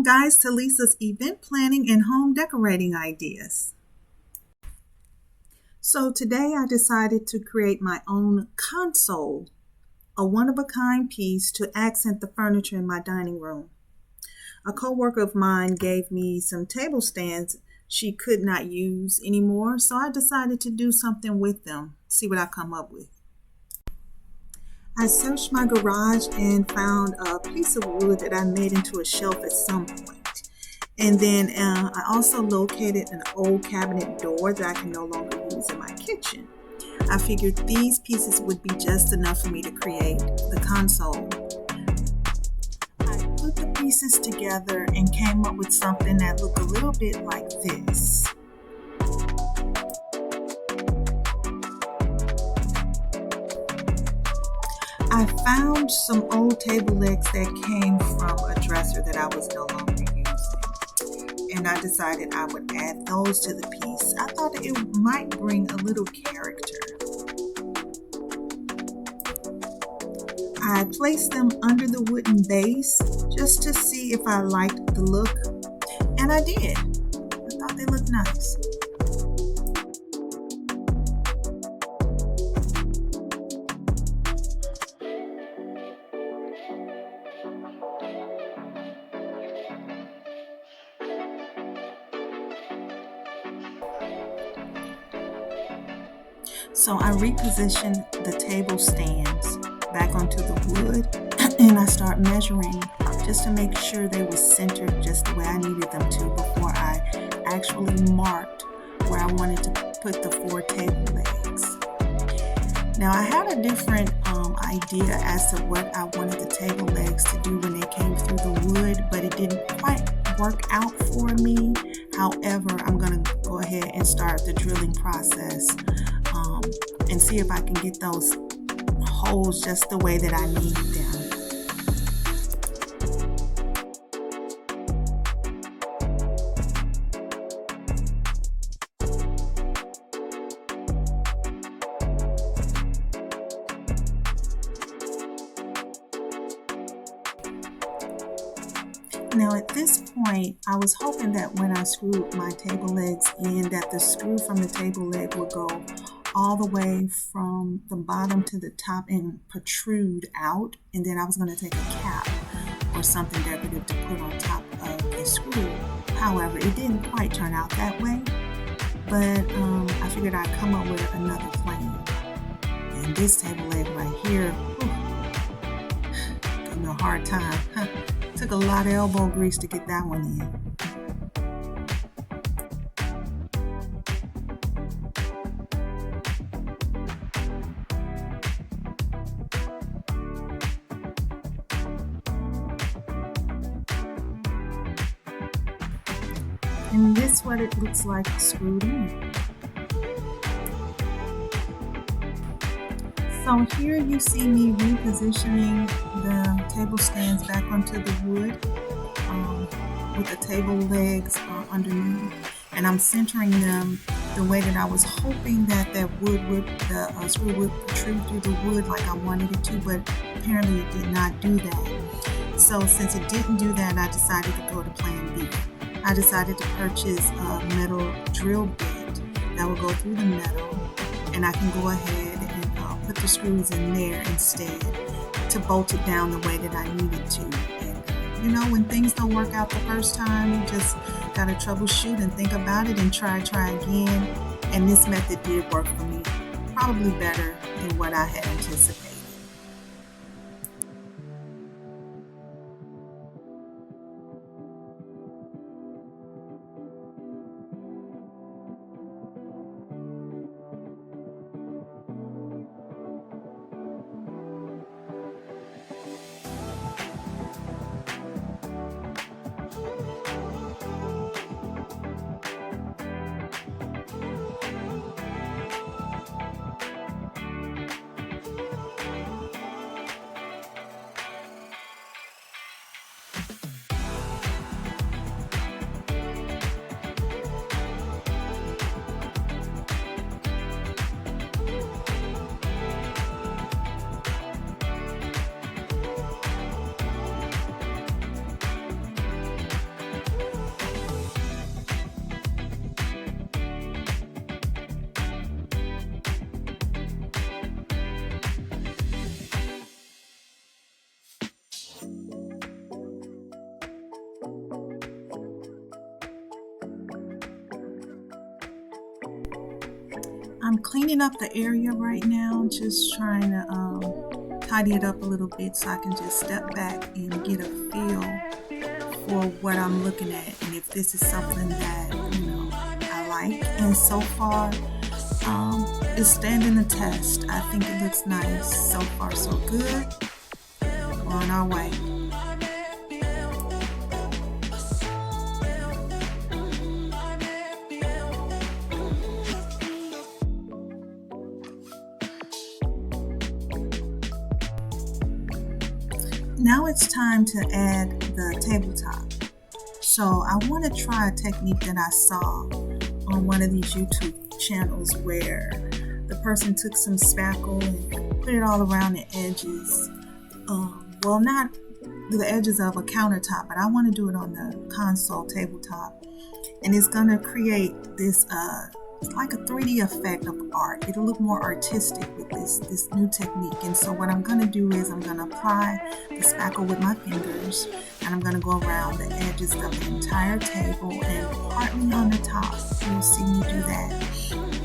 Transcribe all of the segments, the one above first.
guys, to Lisa's event planning and home decorating ideas. So today I decided to create my own console, a one-of-a-kind piece to accent the furniture in my dining room. A coworker of mine gave me some table stands she could not use anymore, so I decided to do something with them, see what I come up with. I searched my garage and found a piece of wood that I made into a shelf at some point. And then I also located an old cabinet door that I can no longer use in my kitchen. I figured these pieces would be just enough for me to create the console. I put the pieces together and came up with something that looked a little bit like this. I found some old table legs that came from a dresser that I was no longer using, and I decided I would add those to the piece. I thought it might bring a little character. I placed them under the wooden base just to see if I liked the look, and I did. I thought they looked nice. So I repositioned the table stands back onto the wood and I start measuring just to make sure they were centered just the way I needed them to before I actually marked where I wanted to put the 4 table legs. Now I had a different idea as to what I wanted the table legs to do when they came through the wood, but it didn't quite work out for me. However, I'm going to go ahead and start the drilling process and see if I can get those holes just the way that I need them. Now at this point, I was hoping that when I screwed my table legs in, that the screw from the table leg would go all the way from the bottom to the top and protrude out, and then I was going to take a cap or something decorative to put on top of the screw. However, it didn't quite turn out that way, but I figured I'd come up with another plan. And this table leg right here, gave me a hard time. Took a lot of elbow grease to get that one in. And this is what it looks like screwed in. So here you see me repositioning the table stands back onto the wood with the table legs underneath, and I'm centering them the way that I was hoping that the screw would protrude through the wood like I wanted it to, but apparently it did not do that. So since it didn't do that, I decided to go to plan B. I decided to purchase a metal drill bit that will go through the metal, and I can go ahead and put the screws in there instead to bolt it down the way that I needed to. And when things don't work out the first time, you just gotta troubleshoot and think about it and try again. And this method did work for me, probably better than what I had anticipated. I'm cleaning up the area right now, just trying to tidy it up a little bit so I can just step back and get a feel for what I'm looking at and if this is something that, I like. And so far, it's standing the test. I think it looks nice. So far, so good. We're on our way. Now it's time to add the tabletop. So I want to try a technique that I saw on one of these YouTube channels where the person took some spackle and put it all around the edges. Well, not the edges of a countertop, but I want to do it on the console tabletop. And it's going to create this it's like a 3D effect of art. It'll look more artistic with this new technique. And so what I'm going to do is I'm going to apply the spackle with my fingers, and I'm going to go around the edges of the entire table and partly on the top. You'll see me do that.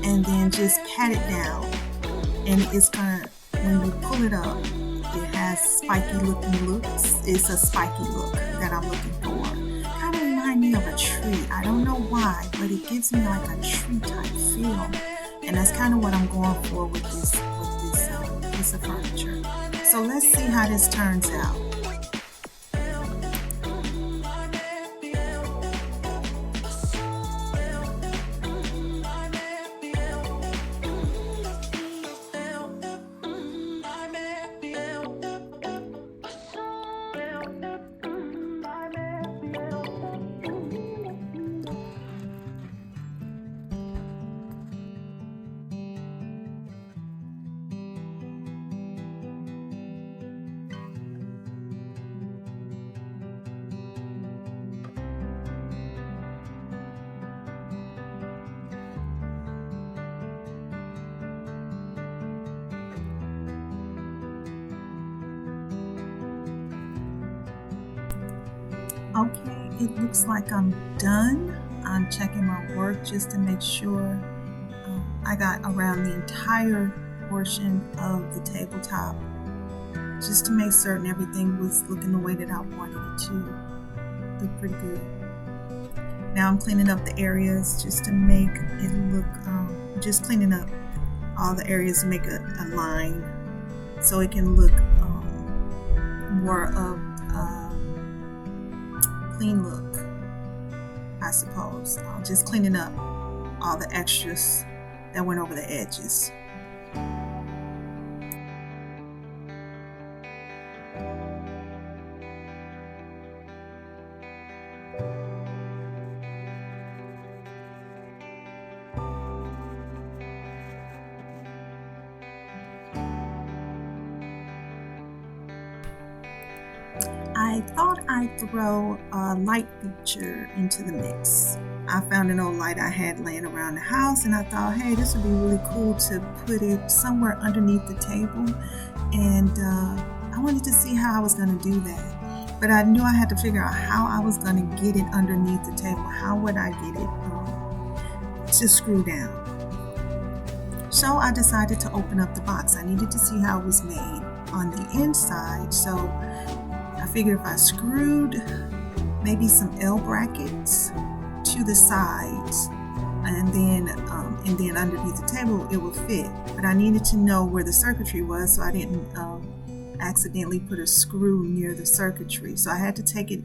And then just pat it down. And it's going to, when you pull it up, it has spiky looking looks. It's a spiky look that I'm looking for. Kind of remind me of a tree. I don't know why, but it gives me like a tree type feel. And that's kind of what I'm going for with this piece of furniture. So let's see how this turns out. Okay, it looks like I'm done. I'm checking my work just to make sure I got around the entire portion of the tabletop, just to make certain everything was looking the way that I wanted it to. Look pretty good. Now I'm cleaning up the areas just to make it look, just cleaning up all the areas to make a line so it can look more of clean look, I suppose. Just cleaning up all the extras that went over the edges. I thought I'd throw a light feature into the mix. I found an old light I had laying around the house, and I thought, hey, this would be really cool to put it somewhere underneath the table. And I wanted to see how I was going to do that. But I knew I had to figure out how I was going to get it underneath the table. How would I get it to screw down? So I decided to open up the box. I needed to see how it was made on the inside. So I figured if I screwed maybe some L brackets to the sides and then underneath the table, it would fit. But I needed to know where the circuitry was, so I didn't accidentally put a screw near the circuitry. So I had to take it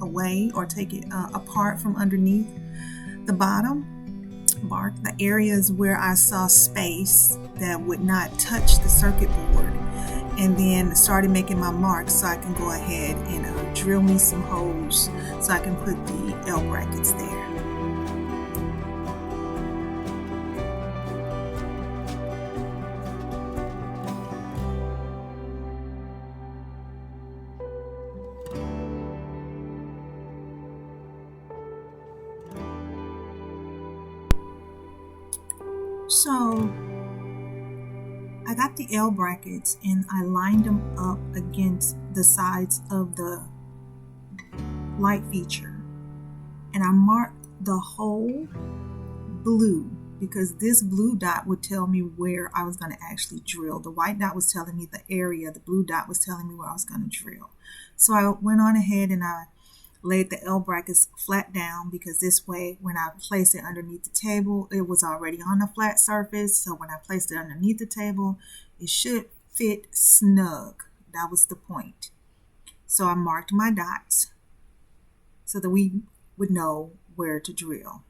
away, or take it apart from underneath the bottom bark, the areas where I saw space that would not touch the circuit board, and then started making my marks so I can go ahead and drill me some holes so I can put the L brackets there. So I got the L brackets and I lined them up against the sides of the light feature, and I marked the hole blue because this blue dot would tell me where I was going to actually drill. The white dot was telling me the area. The blue dot was telling me where I was going to drill. So I went on ahead and I laid the L brackets flat down, because this way when I placed it underneath the table, it was already on a flat surface. So when I placed it underneath the table, it should fit snug. That was the point. So I marked my dots so that we would know where to drill.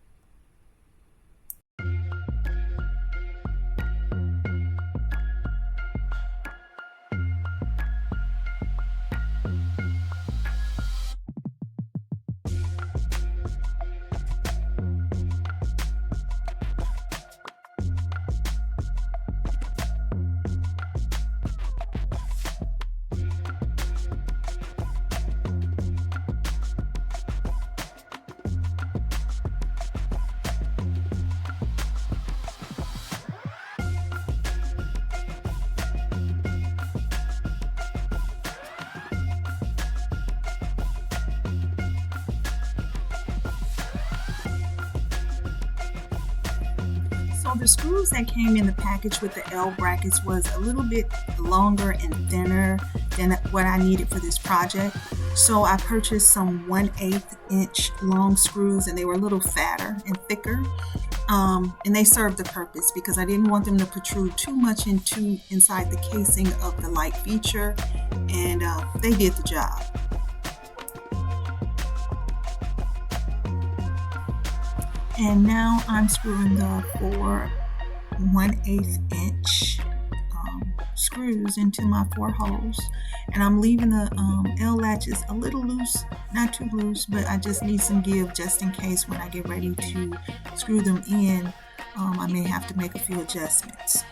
So the screws that came in the package with the L brackets was a little bit longer and thinner than what I needed for this project. So I purchased some 1/8 inch long screws, and they were a little fatter and thicker. And they served the purpose because I didn't want them to protrude too much inside the casing of the light feature, and they did the job. And now I'm screwing the 4 1/8 inch screws into my 4 holes, and I'm leaving the L latches a little loose, not too loose, but I just need some give just in case when I get ready to screw them in, I may have to make a few adjustments.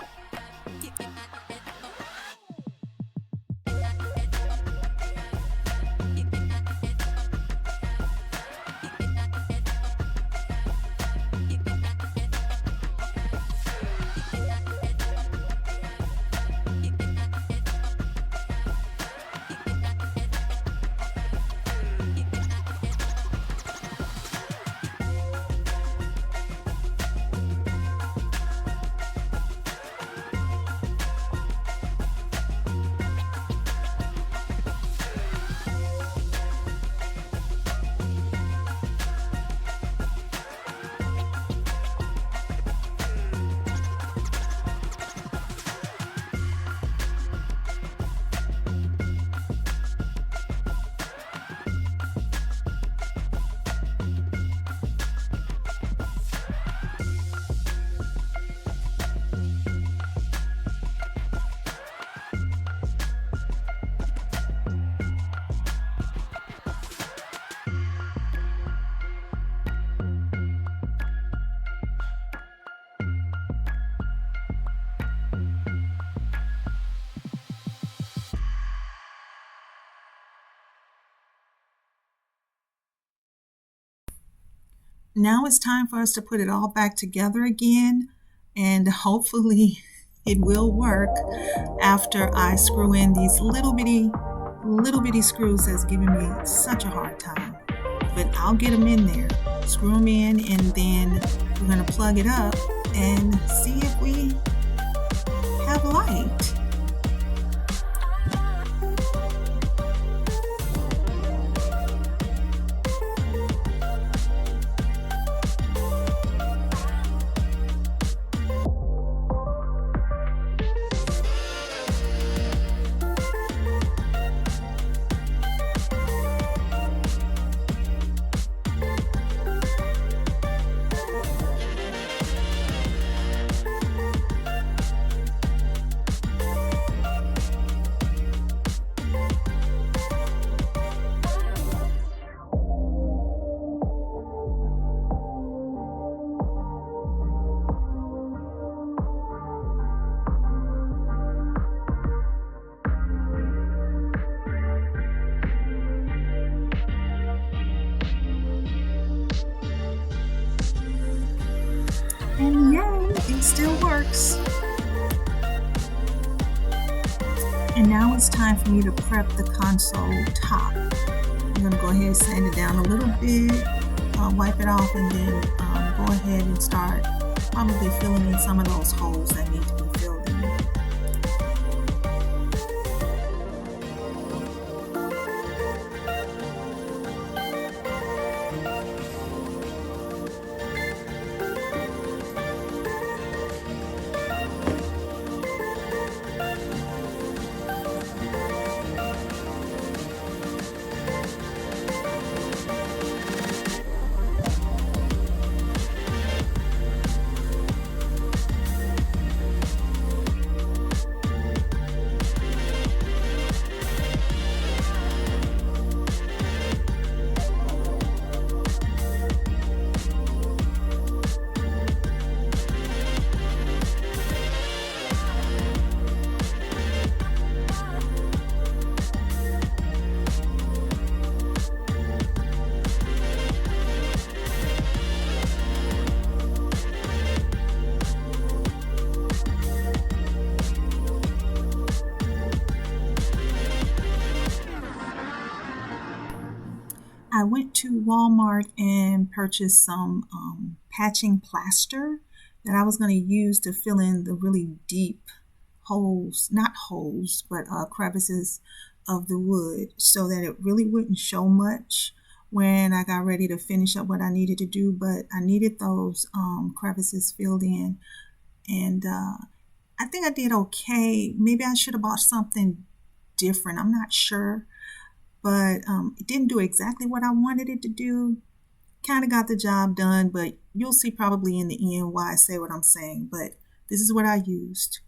Now it's time for us to put it all back together again, and hopefully it will work after I screw in these little bitty screws that's giving me such a hard time. But I'll get them in there, screw them in, and then we're going to plug it up and see if we have light. And yay, it still works. And now it's time for me to prep the console top. I'm going to go ahead and sand it down a little bit, wipe it off, and then go ahead and start probably filling in some of those holes that need to be filled in. I went to Walmart and purchased some patching plaster that I was going to use to fill in the really deep holes, not holes, but crevices of the wood so that it really wouldn't show much when I got ready to finish up what I needed to do. But I needed those crevices filled in, and I think I did okay. Maybe I should have bought something different. I'm not sure. But it didn't do exactly what I wanted it to do. Kind of got the job done, but you'll see probably in the end why I say what I'm saying. But this is what I used.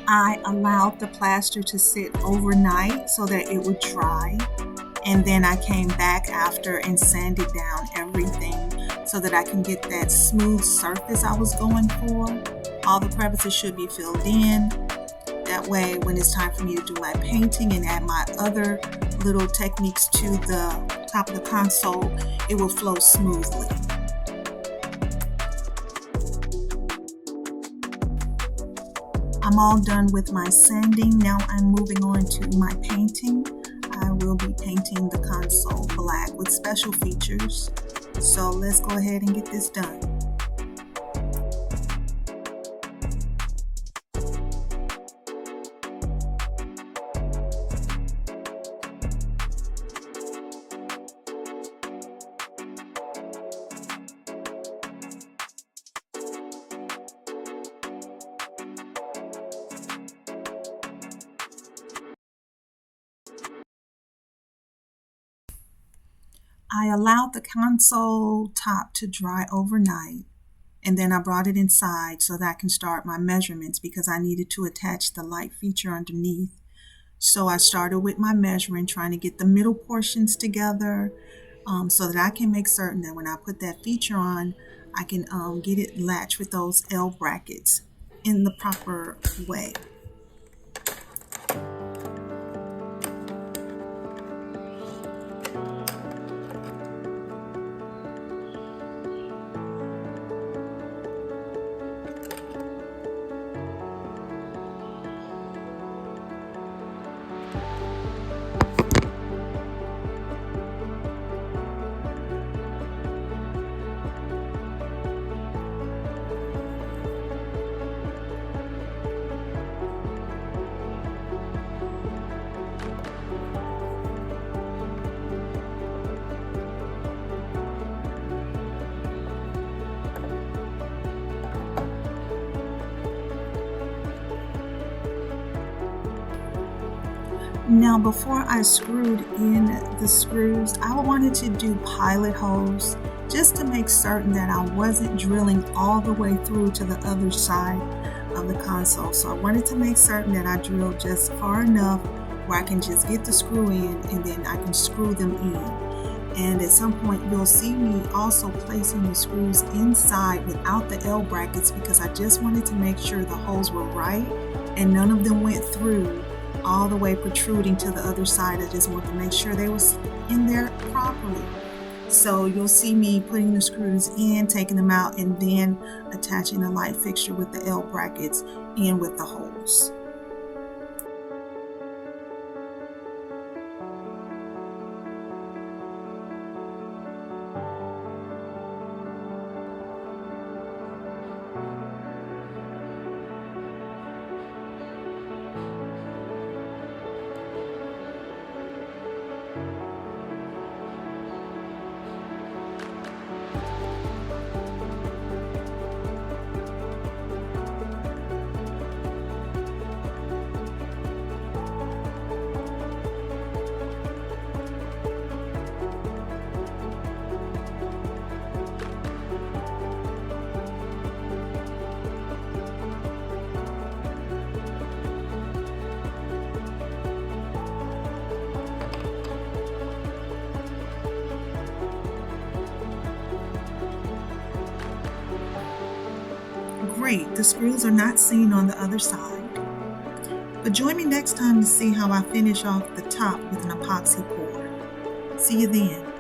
I allowed the plaster to sit overnight so that it would dry, and then I came back after and sanded down everything so that I can get that smooth surface I was going for. All the crevices should be filled in. That way, when it's time for me to do my painting and add my other little techniques to the top of the console, it will flow smoothly. I'm all done with my sanding. Now I'm moving on to my painting. I will be painting the console black with special features. So let's go ahead and get this done. I allowed the console top to dry overnight, and then I brought it inside so that I can start my measurements because I needed to attach the light feature underneath. So I started with my measuring, trying to get the middle portions together so that I can make certain that when I put that feature on, I can get it latched with those L brackets in the proper way. Now, before I screwed in the screws, I wanted to do pilot holes just to make certain that I wasn't drilling all the way through to the other side of the console. So I wanted to make certain that I drilled just far enough where I can just get the screw in and then I can screw them in. And at some point you'll see me also placing the screws inside without the L brackets because I just wanted to make sure the holes were right and none of them went through all the way protruding to the other side. I just want to make sure they was in there properly. So you'll see me putting the screws in, taking them out, and then attaching the light fixture with the L brackets in with the holes. Great, the screws are not seen on the other side. But join me next time to see how I finish off the top with an epoxy pour. See you then.